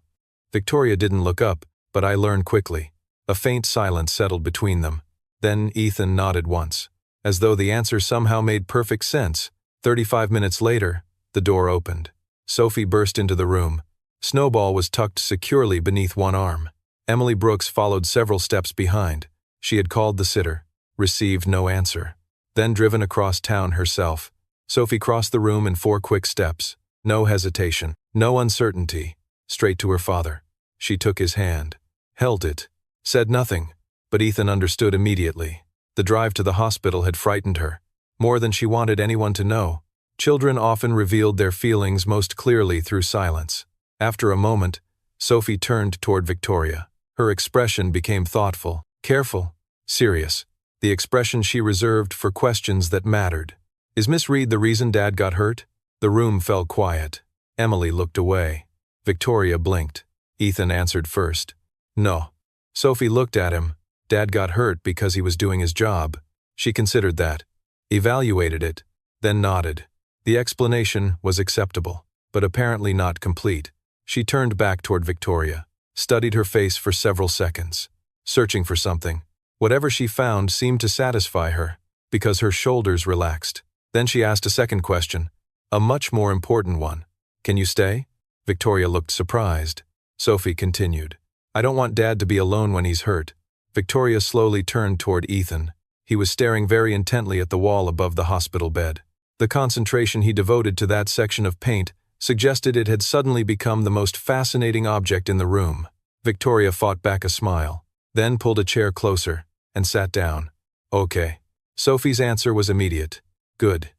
Victoria didn't look up, but I learned quickly. A faint silence settled between them. Then Ethan nodded once. As though the answer somehow made perfect sense. 35 minutes later, the door opened. Sophie burst into the room. Snowball was tucked securely beneath one arm. Emily Brooks followed several steps behind. She had called the sitter, received no answer. Then driven across town herself. Sophie crossed the room in 4 quick steps. No hesitation, no uncertainty. Straight to her father. She took his hand, held it, said nothing, but Ethan understood immediately. The drive to the hospital had frightened her, more than she wanted anyone to know. Children often revealed their feelings most clearly through silence. After a moment, Sophie turned toward Victoria. Her expression became thoughtful, careful, serious, the expression she reserved for questions that mattered. "Is Miss Reed the reason Dad got hurt?" The room fell quiet. Emily looked away. Victoria blinked. Ethan answered first. "No." Sophie looked at him. Dad got hurt because he was doing his job. She considered that, evaluated it, then nodded. The explanation was acceptable, but apparently not complete. She turned back toward Victoria, studied her face for several seconds, searching for something. Whatever she found seemed to satisfy her, because her shoulders relaxed. Then she asked a second question, a much more important one. "Can you stay?" Victoria looked surprised. Sophie continued, "I don't want Dad to be alone when he's hurt." Victoria slowly turned toward Ethan. He was staring very intently at the wall above the hospital bed. The concentration he devoted to that section of paint suggested it had suddenly become the most fascinating object in the room. Victoria fought back a smile, then pulled a chair closer and sat down. "Okay." Sophie's answer was immediate. "Good."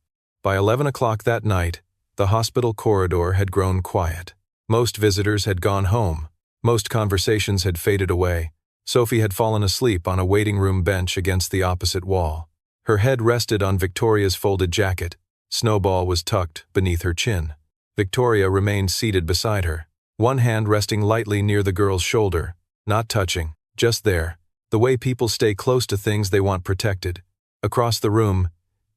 By 11 o'clock that night, the hospital corridor had grown quiet. Most visitors had gone home. Most conversations had faded away. Sophie had fallen asleep on a waiting room bench against the opposite wall. Her head rested on Victoria's folded jacket. Snowball was tucked beneath her chin. Victoria remained seated beside her, one hand resting lightly near the girl's shoulder, not touching, just there, the way people stay close to things they want protected. Across the room,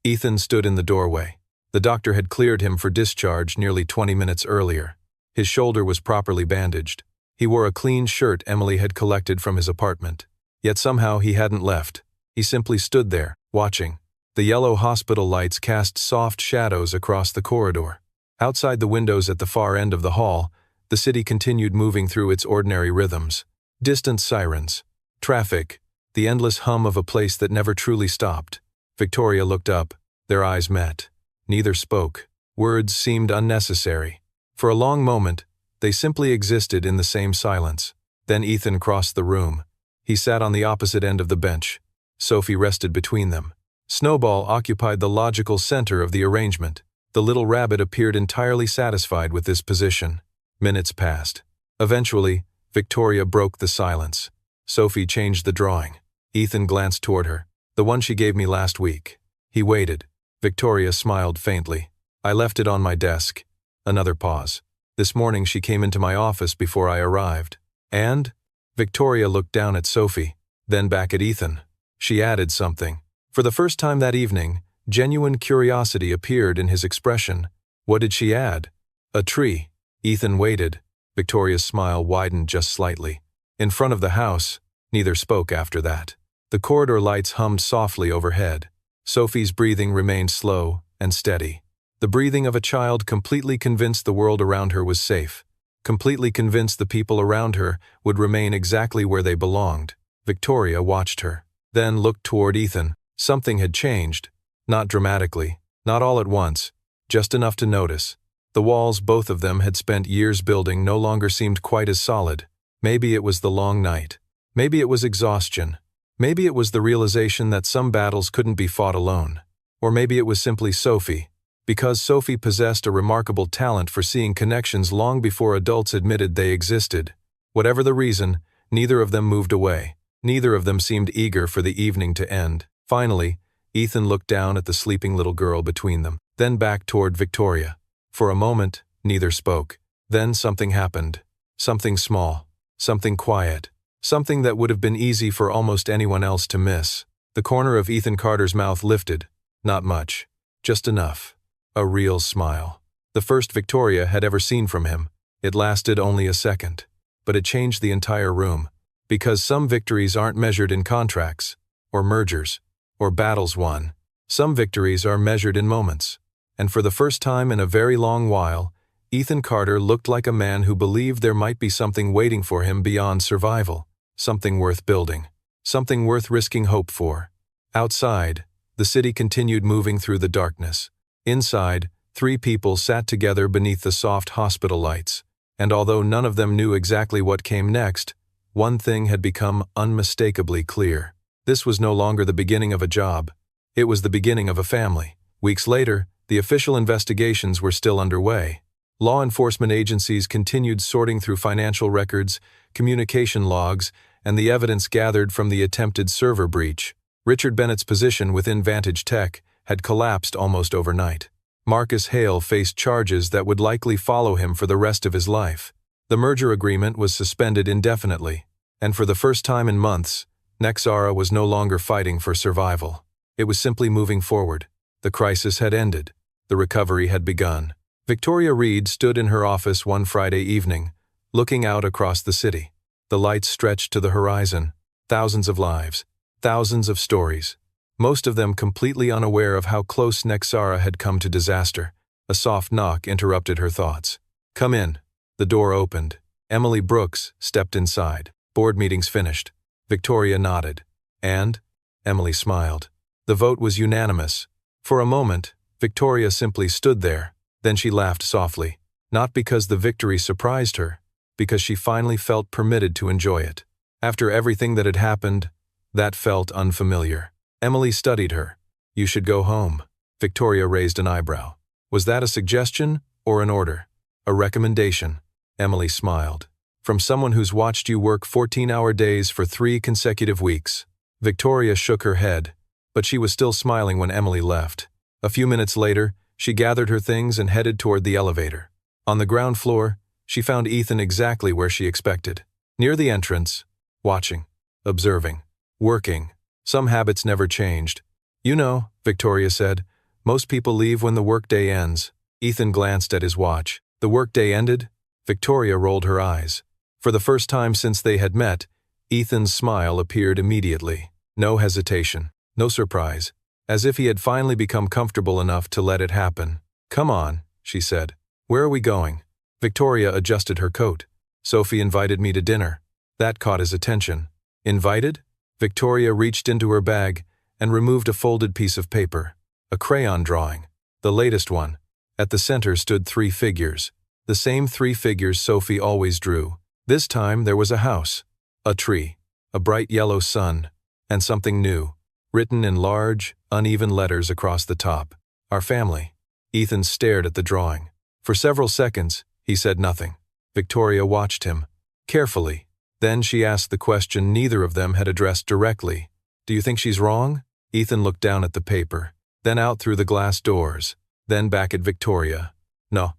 Ethan stood in the doorway. The doctor had cleared him for discharge nearly 20 minutes earlier. His shoulder was properly bandaged. He wore a clean shirt Emily had collected from his apartment. Yet somehow he hadn't left. He simply stood there, watching. The yellow hospital lights cast soft shadows across the corridor. Outside the windows at the far end of the hall, the city continued moving through its ordinary rhythms. Distant sirens, traffic, the endless hum of a place that never truly stopped. Victoria looked up. Their eyes met. Neither spoke. Words seemed unnecessary. For a long moment, they simply existed in the same silence. Then Ethan crossed the room. He sat on the opposite end of the bench. Sophie rested between them. Snowball occupied the logical center of the arrangement. The little rabbit appeared entirely satisfied with this position. Minutes passed. Eventually, Victoria broke the silence. Sophie changed the drawing. Ethan glanced toward her. "The one she gave me last week." He waited. Victoria smiled faintly. "I left it on my desk." Another pause. "This morning she came into my office before I arrived." "And?" Victoria looked down at Sophie, then back at Ethan. She added something. For the first time that evening, genuine curiosity appeared in his expression. What did she add? "A tree." Ethan waited. Victoria's smile widened just slightly. In front of the house, neither spoke after that. The corridor lights hummed softly overhead. Sophie's breathing remained slow and steady. The breathing of a child completely convinced the world around her was safe, completely convinced the people around her would remain exactly where they belonged. Victoria watched her, then looked toward Ethan. Something had changed. Not dramatically, not all at once, just enough to notice. The walls both of them had spent years building no longer seemed quite as solid. Maybe it was the long night. Maybe it was exhaustion. Maybe it was the realization that some battles couldn't be fought alone. Or maybe it was simply Sophie. Because Sophie possessed a remarkable talent for seeing connections long before adults admitted they existed. Whatever the reason, neither of them moved away. Neither of them seemed eager for the evening to end. Finally, Ethan looked down at the sleeping little girl between them, then back toward Victoria. For a moment, neither spoke. Then something happened. Something small. Something quiet. Something that would have been easy for almost anyone else to miss. The corner of Ethan Carter's mouth lifted. Not much. Just enough. A real smile. The first Victoria had ever seen from him. It lasted only a second. But it changed the entire room. Because some victories aren't measured in contracts, or mergers, or battles won. Some victories are measured in moments. And for the first time in a very long while, Ethan Carter looked like a man who believed there might be something waiting for him beyond survival. something worth building, something worth risking hope for. Outside, the city continued moving through the darkness. Inside, 3 people sat together beneath the soft hospital lights, and although none of them knew exactly what came next, one thing had become unmistakably clear. This was no longer the beginning of a job. It was the beginning of a family. Weeks later, the official investigations were still underway. Law enforcement agencies continued sorting through financial records, communication logs, and the evidence gathered from the attempted server breach. Richard Bennett's position within Vantage Tech had collapsed almost overnight. Marcus Hale faced charges that would likely follow him for the rest of his life. The merger agreement was suspended indefinitely, and for the first time in months, Nexara was no longer fighting for survival. It was simply moving forward. The crisis had ended. The recovery had begun. Victoria Reed stood in her office one Friday evening, looking out across the city. The lights stretched to the horizon. Thousands of lives, thousands of stories, most of them completely unaware of how close Nexara had come to disaster. A soft knock interrupted her thoughts. "Come in." The door opened. Emily Brooks stepped inside. "Board meeting's finished." Victoria nodded. "And?" Emily smiled. The vote was unanimous. For a moment, Victoria simply stood there. Then she laughed softly, not because the victory surprised her, because she finally felt permitted to enjoy it. After everything that had happened, that felt unfamiliar. Emily studied her. "You should go home." Victoria raised an eyebrow. Was that a suggestion or an order? A recommendation? Emily smiled. "From someone who's watched you work 14-hour days for 3 consecutive weeks." Victoria shook her head, but she was still smiling when Emily left. A few minutes later, she gathered her things and headed toward the elevator. On the ground floor, she found Ethan exactly where she expected. Near the entrance, watching, observing, working. Some habits never changed. "You know," Victoria said, "most people leave when the workday ends." Ethan glanced at his watch. The workday ended? Victoria rolled her eyes. For the first time since they had met, Ethan's smile appeared immediately. No hesitation, no surprise, as if he had finally become comfortable enough to let it happen. "Come on," she said. "Where are we going?" Victoria adjusted her coat. "Sophie invited me to dinner." That caught his attention. "Invited?" Victoria reached into her bag and removed a folded piece of paper. A crayon drawing. The latest one. At the center stood 3 figures. The same 3 figures Sophie always drew. This time there was a house, a tree, a bright yellow sun, and something new, written in large, uneven letters across the top. "Our family." Ethan stared at the drawing. For several seconds, he said nothing. Victoria watched him, carefully. Then she asked the question neither of them had addressed directly. "Do you think she's wrong?" Ethan looked down at the paper, then out through the glass doors, then back at Victoria. "No."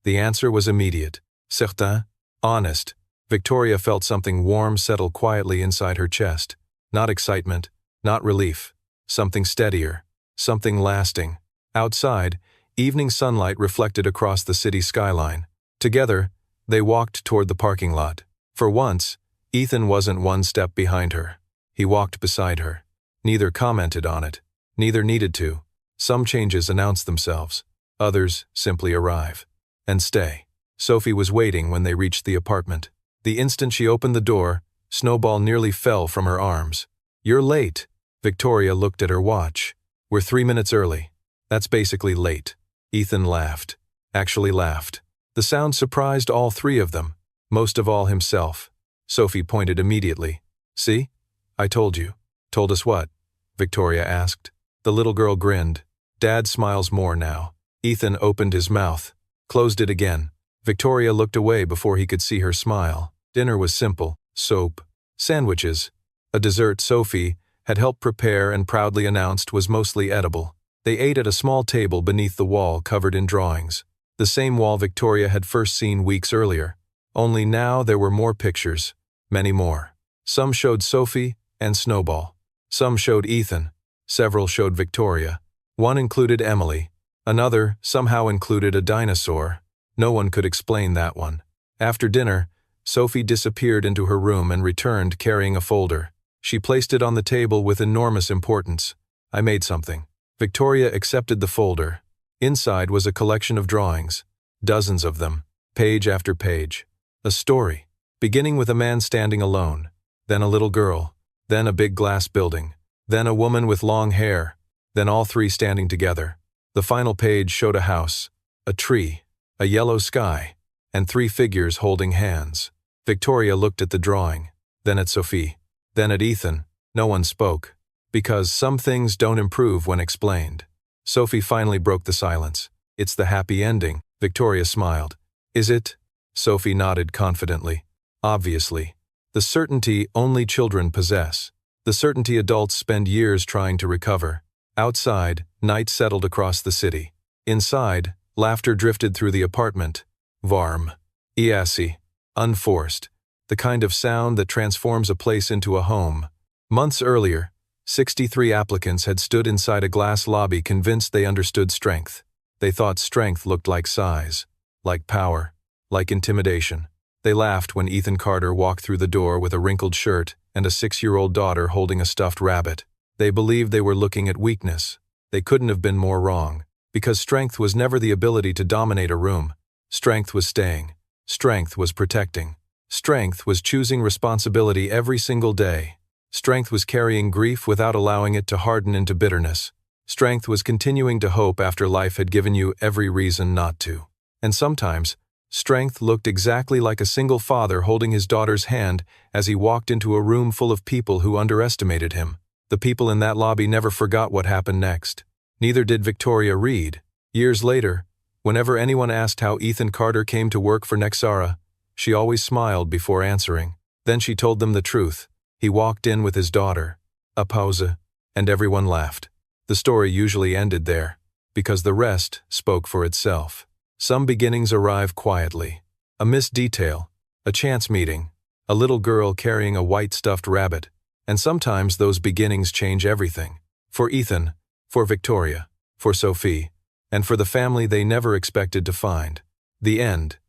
The answer was immediate. Certain. Honest. Victoria felt something warm settle quietly inside her chest. Not excitement, not relief. Something steadier. Something lasting. Outside, evening sunlight reflected across the city skyline. Together, they walked toward the parking lot. For once, Ethan wasn't one step behind her. He walked beside her. Neither commented on it. Neither needed to. Some changes announce themselves. Others simply arrive. And stay. Sophie was waiting when they reached the apartment. The instant she opened the door, Snowball nearly fell from her arms. "You're late." Victoria looked at her watch. "We're 3 minutes early." "That's basically late." Ethan laughed. Actually laughed. The sound surprised all 3 of them, most of all himself. Sophie pointed immediately. "See? I told you." "Told us what?" Victoria asked. The little girl grinned. "Dad smiles more now." Ethan opened his mouth, closed it again. Victoria looked away before he could see her smile. Dinner was simple: soap, sandwiches. A dessert Sophie had helped prepare and proudly announced was mostly edible. They ate at a small table beneath the wall covered in drawings. The same wall Victoria had first seen weeks earlier. Only now there were more pictures, many more. Some showed Sophie and Snowball. Some showed Ethan. Several showed Victoria. One included Emily. Another somehow included a dinosaur. No one could explain that one. After dinner, Sophie disappeared into her room and returned carrying a folder. She placed it on the table with enormous importance. "I made something." Victoria accepted the folder. Inside was a collection of drawings, dozens of them, page after page. A story, beginning with a man standing alone. then a little girl, then a big glass building, then a woman with long hair, then all three standing together. The final page showed a house, a tree, a yellow sky, and three figures holding hands. Victoria looked at the drawing, then at Sophie, then at Ethan. No one spoke, because some things don't improve when explained. Sophie finally broke the silence. "It's the happy ending," Victoria smiled. "Is it?" Sophie nodded confidently. "Obviously. The certainty only children possess. The certainty adults spend years trying to recover." Outside, night settled across the city. Inside, laughter drifted through the apartment. Varm. Easy. Unforced. The kind of sound that transforms a place into a home. Months earlier, 63 applicants had stood inside a glass lobby convinced they understood strength. They thought strength looked like size, like power, like intimidation. They laughed when Ethan Carter walked through the door with a wrinkled shirt and a 6-year-old daughter holding a stuffed rabbit. They believed they were looking at weakness. They couldn't have been more wrong, because strength was never the ability to dominate a room. Strength was staying. Strength was protecting. Strength was choosing responsibility every single day. Strength was carrying grief without allowing it to harden into bitterness. Strength was continuing to hope after life had given you every reason not to. And sometimes, strength looked exactly like a single father holding his daughter's hand as he walked into a room full of people who underestimated him. The people in that lobby never forgot what happened next. Neither did Victoria Reed. Years later, whenever anyone asked how Ethan Carter came to work for Nexara, she always smiled before answering. Then she told them the truth. He walked in with his daughter. A pause, and everyone laughed. The story usually ended there, because the rest spoke for itself. Some beginnings arrive quietly. A missed detail, a chance meeting, a little girl carrying a white stuffed rabbit, and sometimes those beginnings change everything. For Ethan, for Victoria, for Sophie, and for the family they never expected to find. The end.